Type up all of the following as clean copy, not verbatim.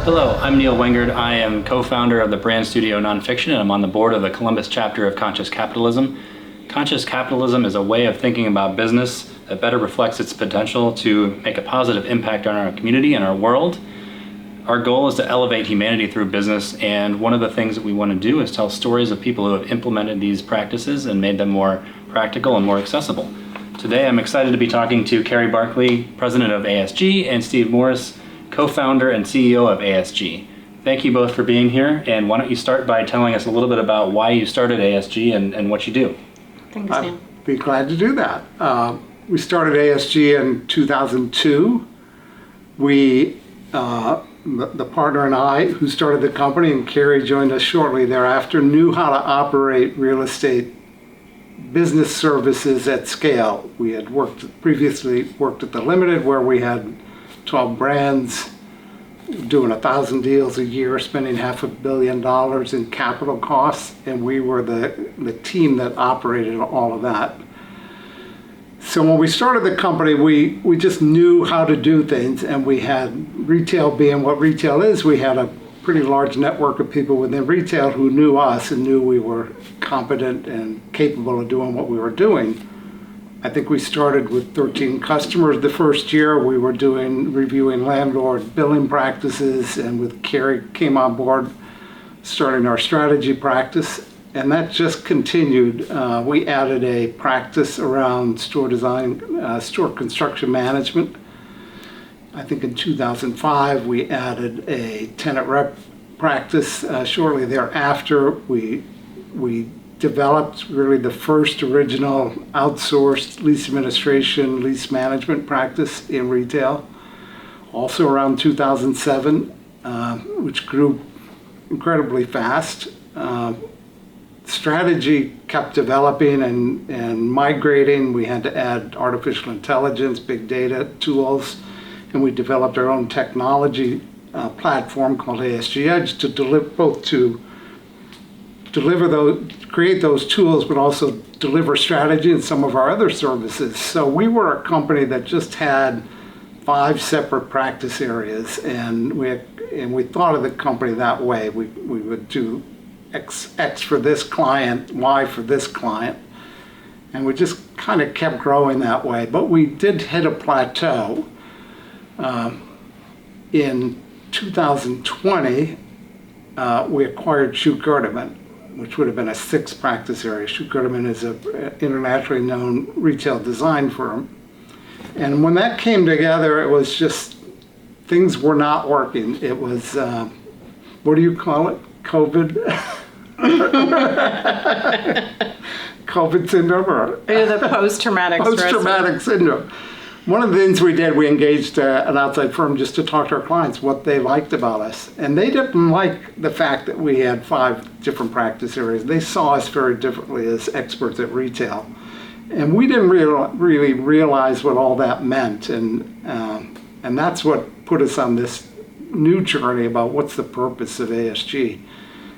Hello, I'm Neil Wengard. I am co-founder of the brand studio Nonfiction, and I'm on the board of the Columbus chapter of Conscious Capitalism. Conscious Capitalism is a way of thinking about business that better reflects its potential to make a positive impact on our community and our world. Our goal is to elevate humanity through business, and one of the things that we want to do is tell stories of people who have implemented these practices and made them more practical and more accessible. Today I'm excited to be talking to Carrie Barclay, president of ASG, and Steve Morris, co-founder and CEO of ASG. Thank you both for being here, and why don't you start by telling us a little bit about why you started ASG and what you do. Thanks, Neil. I'd be glad to do that. We started ASG in 2002. We, the partner and I who started the company, and Carrie joined us shortly thereafter, knew how to operate real estate business services at scale. We had previously worked at the Limited, where we had 12 brands, doing 1,000 deals a year, spending $500 million in capital costs, and we were the team that operated all of that. So when we started the company, we just knew how to do things, and we had retail being what retail is. We had a pretty large network of people within retail who knew us and knew we were competent and capable of doing what we were doing. I think we started with 13 customers the first year. We were reviewing landlord billing practices, and with Carrie came on board, starting our strategy practice, and that just continued. We added a practice around store design, store construction management. I think in 2005 we added a tenant rep practice. Shortly thereafter, we developed really the first original outsourced lease administration, lease management practice in retail. Also around 2007, which grew incredibly fast. Strategy kept developing and migrating. We had to add artificial intelligence, big data tools, and we developed our own technology platform called ASG Edge to create those tools, but also deliver strategy and some of our other services. So we were a company that just had 5 separate practice areas, and we thought of the company that way. We would do X for this client, Y for this client, and we just kind of kept growing that way. But we did hit a plateau. In 2020, we acquired Schuh-Gerdemann, which would have been a 6th practice area. Schuh-Gerdemann is an internationally known retail design firm. And when that came together, it was just, things were not working. It was, what do you call it? COVID? COVID syndrome? Or The post-traumatic stress. Post-traumatic syndrome. One of the things we did, we engaged an outside firm just to talk to our clients what they liked about us. And they didn't like the fact that we had 5 different practice areas. They saw us very differently as experts at retail. And we didn't really realize what all that meant. And that's what put us on this new journey about what's the purpose of ASG.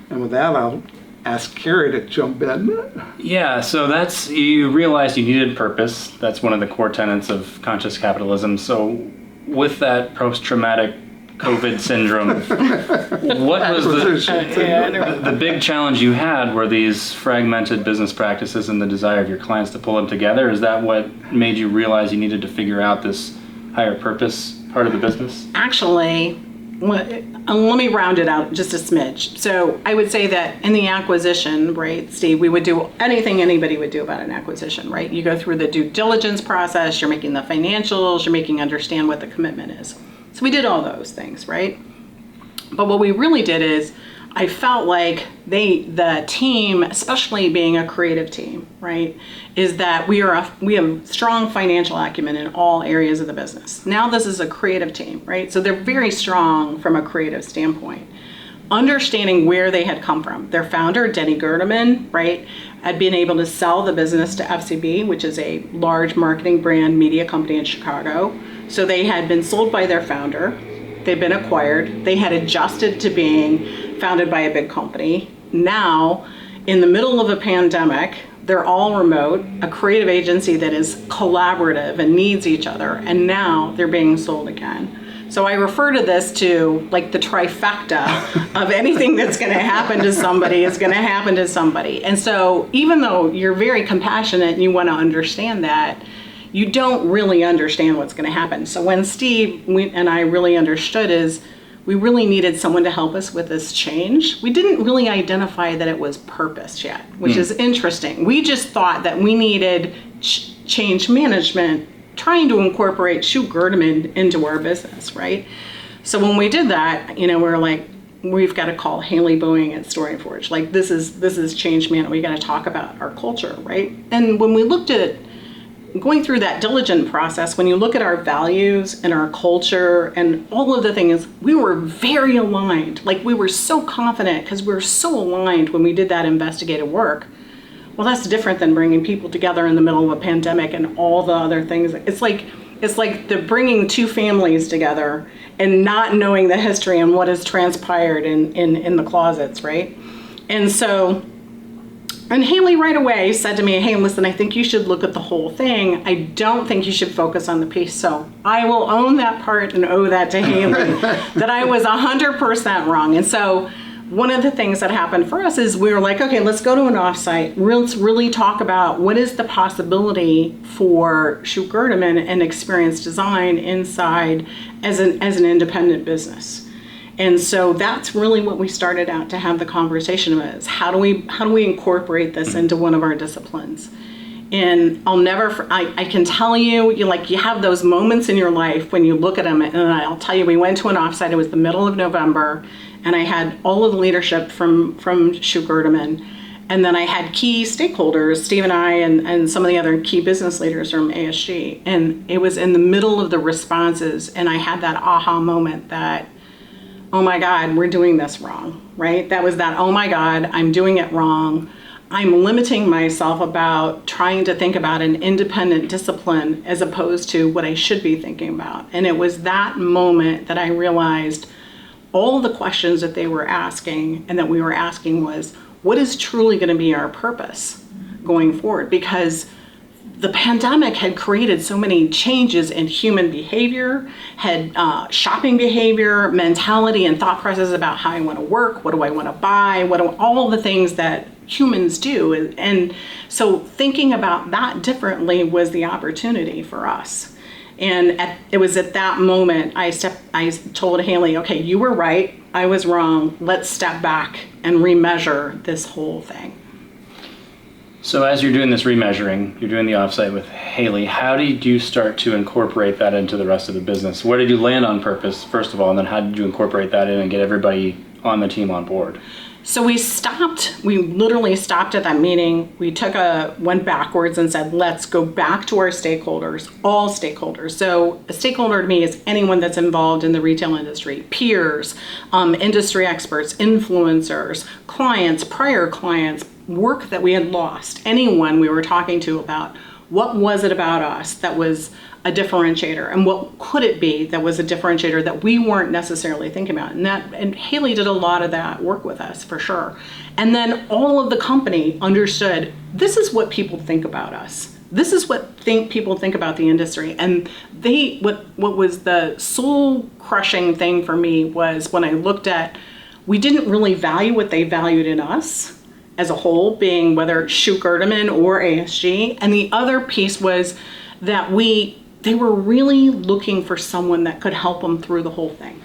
And with that, I'll ask Carrie to jump in. Yeah, so you realized you needed purpose. That's one of the core tenets of conscious capitalism. So with that post-traumatic COVID syndrome, what was the big challenge you had? Were these fragmented business practices and the desire of your clients to pull them together? Is that what made you realize you needed to figure out this higher purpose part of the business? Actually, let me round it out just a smidge. So I would say that in the acquisition, right, Steve, we would do anything anybody would do about an acquisition, right? You go through the due diligence process, you're making the financials, you're making understand what the commitment is. So we did all those things, right? But what we really did is, I felt like the team, especially being a creative team, right, is that we have strong financial acumen in all areas of the business. Now this is a creative team, right? So they're very strong from a creative standpoint. Understanding where they had come from. Their founder, Denny Gerdemann, right, had been able to sell the business to FCB, which is a large marketing brand media company in Chicago. So they had been sold by their founder. They've been acquired. They had adjusted to being founded by a big company. Now, in the middle of a pandemic, they're all remote, a creative agency that is collaborative and needs each other, and now they're being sold again. So I refer to this to like the trifecta of anything that's going to happen to somebody is going to happen to somebody. And so even though you're very compassionate and you want to understand that, you don't really understand what's going to happen. So when Steve and I really understood is we really needed someone to help us with this change. We didn't really identify that it was purpose yet, which is interesting. We just thought that we needed change management, trying to incorporate Shu Gerdeman into our business, right? So when we did that, we're like, we've got to call Haley Boeing at Storyforge. Like this is change management. We got to talk about our culture, right? And when we looked at going through that diligent process, when you look at our values and our culture and all of the things, we were very aligned. Like we were so confident because we were so aligned when we did that investigative work. Well, that's different than bringing people together in the middle of a pandemic and all the other things. It's like the bringing two families together and not knowing the history and what has transpired in the closets, right? And Haley right away said to me, hey, listen, I think you should look at the whole thing. I don't think you should focus on the piece. So I will own that part and owe that to Haley, that I was 100% wrong. And so one of the things that happened for us is we were like, okay, let's go to an offsite. Let's really talk about what is the possibility for Shu Gerdeman and Experience Design inside as an independent business. And so that's really what we started out to have the conversation with, is how do we incorporate this into one of our disciplines? And I can tell you have those moments in your life when you look at them, and I'll tell you, we went to an offsite, it was the middle of November, and I had all of the leadership from Shu Gerdeman, and then I had key stakeholders, Steve and I, and some of the other key business leaders from ASG, and it was in the middle of the responses, and I had that aha moment that, oh my God, we're doing this wrong, right? That was that, oh my God, I'm doing it wrong. I'm limiting myself about trying to think about an independent discipline as opposed to what I should be thinking about. And it was that moment that I realized all the questions that they were asking and that we were asking was, what is truly going to be our purpose going forward? Because the pandemic had created so many changes in human behavior, had shopping behavior, mentality, and thought processes about how I want to work, what do I want to buy, all the things that humans do. And so thinking about that differently was the opportunity for us. And it was at that moment I told Haley, okay, you were right, I was wrong, let's step back and remeasure this whole thing. So as you're doing this remeasuring, you're doing the offsite with Haley, how did you start to incorporate that into the rest of the business? Where did you land on purpose, first of all, and then how did you incorporate that in and get everybody on the team on board? So we literally stopped at that meeting. We went backwards and said, let's go back to our stakeholders, all stakeholders. So a stakeholder to me is anyone that's involved in the retail industry, peers, industry experts, influencers, clients, prior clients, work that we had lost, anyone we were talking to about what was it about us that was a differentiator and what could it be that was a differentiator that we weren't necessarily thinking about. And Haley did a lot of that work with us for sure. And then all of the company understood this is what people think about us. This is what people think about the industry. And what was the soul crushing thing for me was when I looked at, we didn't really value what they valued in us as a whole, being whether Shu Gerdeman or ASG. And the other piece was that they were really looking for someone that could help them through the whole thing.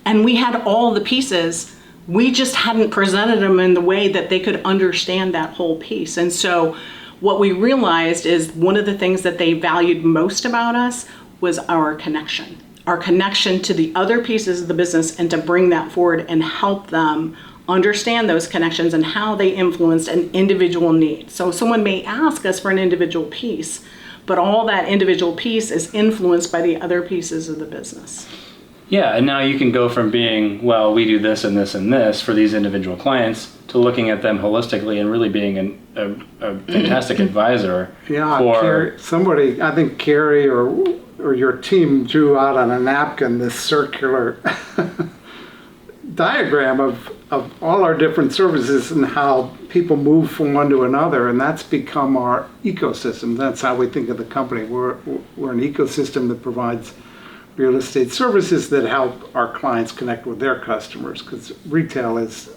And we had all the pieces, we just hadn't presented them in the way that they could understand that whole piece. And so what we realized is one of the things that they valued most about us was our connection to the other pieces of the business, and to bring that forward and help them understand those connections and how they influenced an individual need. So someone may ask us for an individual piece, but all that individual piece is influenced by the other pieces of the business. Yeah, and now you can go from being, well, we do this and this and this for these individual clients, to looking at them holistically and really being a fantastic advisor. Yeah, somebody, I think Carrie or your team drew out on a napkin this circular diagram of all our different services and how people move from one to another, and that's become our ecosystem. That's how we think of the company. We're an ecosystem that provides real estate services that help our clients connect with their customers, because retail is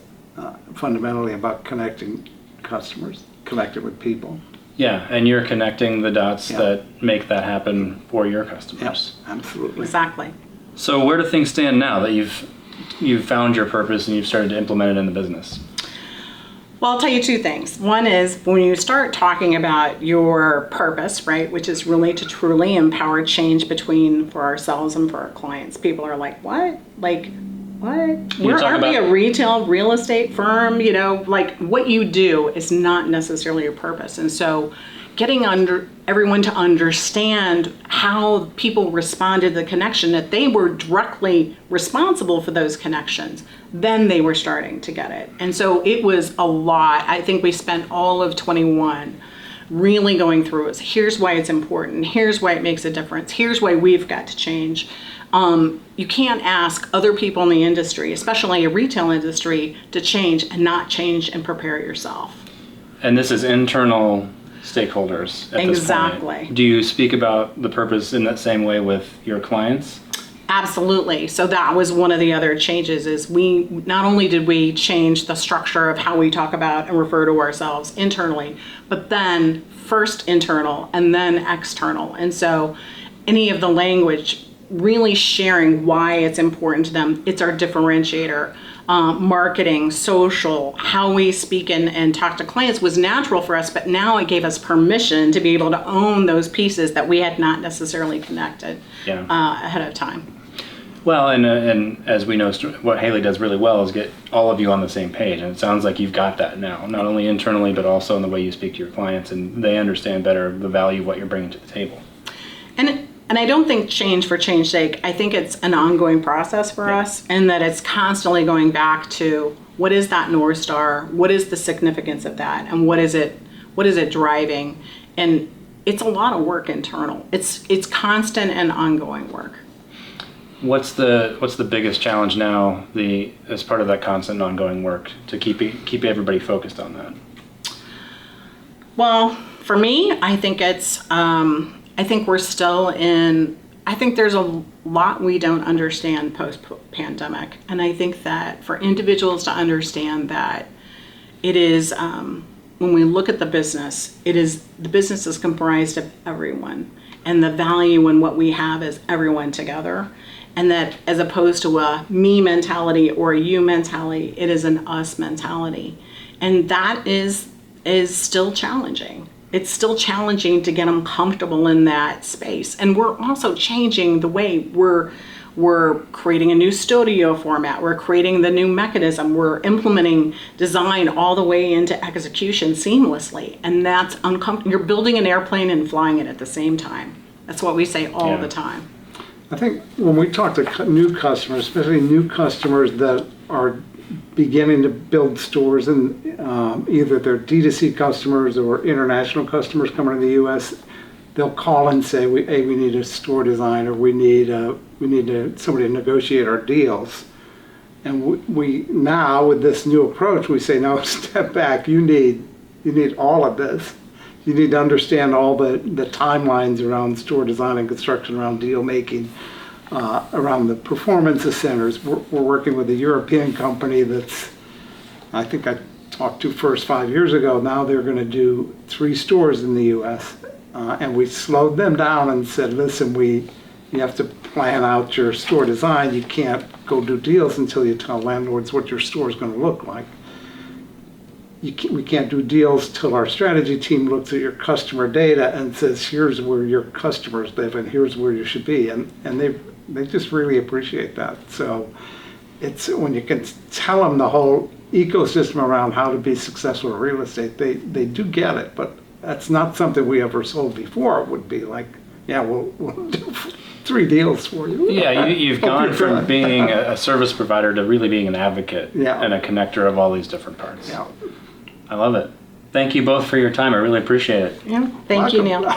fundamentally about connecting customers, connecting with people. Yeah, and you're connecting the dots Yeah. that make that happen for your customers. Yes, absolutely. Exactly. So where do things stand now that you've found your purpose and you've started to implement it in the business? Well, I'll tell you two things. One is when you start talking about your purpose, right, which is really to truly empower change for ourselves and for our clients. People are like, what? Like, what? Aren't we a retail real estate firm? You know, like what you do is not necessarily your purpose. And so getting everyone to understand how people responded to the connection, that they were directly responsible for those connections, then they were starting to get it. And so it was a lot. I think we spent all of 21 really going through it. Here's why it's important. Here's why it makes a difference. Here's why we've got to change. You can't ask other people in the industry, especially a retail industry, to change and not change and prepare yourself. And this is internal stakeholders at this point. Exactly. Do you speak about the purpose in that same way with your clients? Absolutely. So that was one of the other changes is we not only did we change the structure of how we talk about and refer to ourselves internally, but then first internal and then external. And so any of the language really sharing why it's important to them, it's our differentiator. Marketing, social, how we speak and talk to clients was natural for us, but now it gave us permission to be able to own those pieces that we had not necessarily connected ahead of time. Well, and as we know, what Haley does really well is get all of you on the same page. And it sounds like you've got that now, not only internally, but also in the way you speak to your clients, and they understand better the value of what you're bringing to the table. And I don't think change for change's sake. I think it's an ongoing process for us, and that it's constantly going back to what is that North Star? What is the significance of that? And what is it driving? And it's a lot of work internal. It's constant and ongoing work. What's the biggest challenge now, as part of that constant ongoing work, to keep everybody focused on that? Well, for me, I think I think we're still I think there's a lot we don't understand post-pandemic. And I think that for individuals to understand that it is, when we look at the business is comprised of everyone. And the value in what we have is everyone together. And that as opposed to a me mentality or a you mentality, it is an us mentality. And that is still challenging. It's still challenging to get them comfortable in that space. And we're also changing the way we're creating a new studio format. We're creating the new mechanism. We're implementing design all the way into execution seamlessly. And that's uncomfortable. You're building an airplane and flying it at the same time. That's what we say all the time. I think when we talk to new customers, especially new customers that are beginning to build stores, and either they're D2C customers or international customers coming to the U.S., they'll call and say, we need a store designer, we need somebody to negotiate our deals. And we now, with this new approach, we say, no, step back, you need all of this. You need to understand all the timelines around store design and construction, around deal making, around the performance of centers. We're working with a European company that's, I think I talked to first 5 years ago. Now they're going to do 3 stores in the U.S. And we slowed them down and said, listen, you have to plan out your store design. You can't go do deals until you tell landlords what your store is going to look like. We can't do deals till our strategy team looks at your customer data and says, here's where your customers live and here's where you should be. And they just really appreciate that. So it's when you can tell them the whole ecosystem around how to be successful in real estate, they do get it. But that's not something we ever sold before. It would be like, yeah, we'll do 3 deals for you. Yeah, you've gone from being a service provider to really being an advocate and a connector of all these different parts. Yeah. I love it. Thank you both for your time. I really appreciate it. Yeah, thank you, Neil.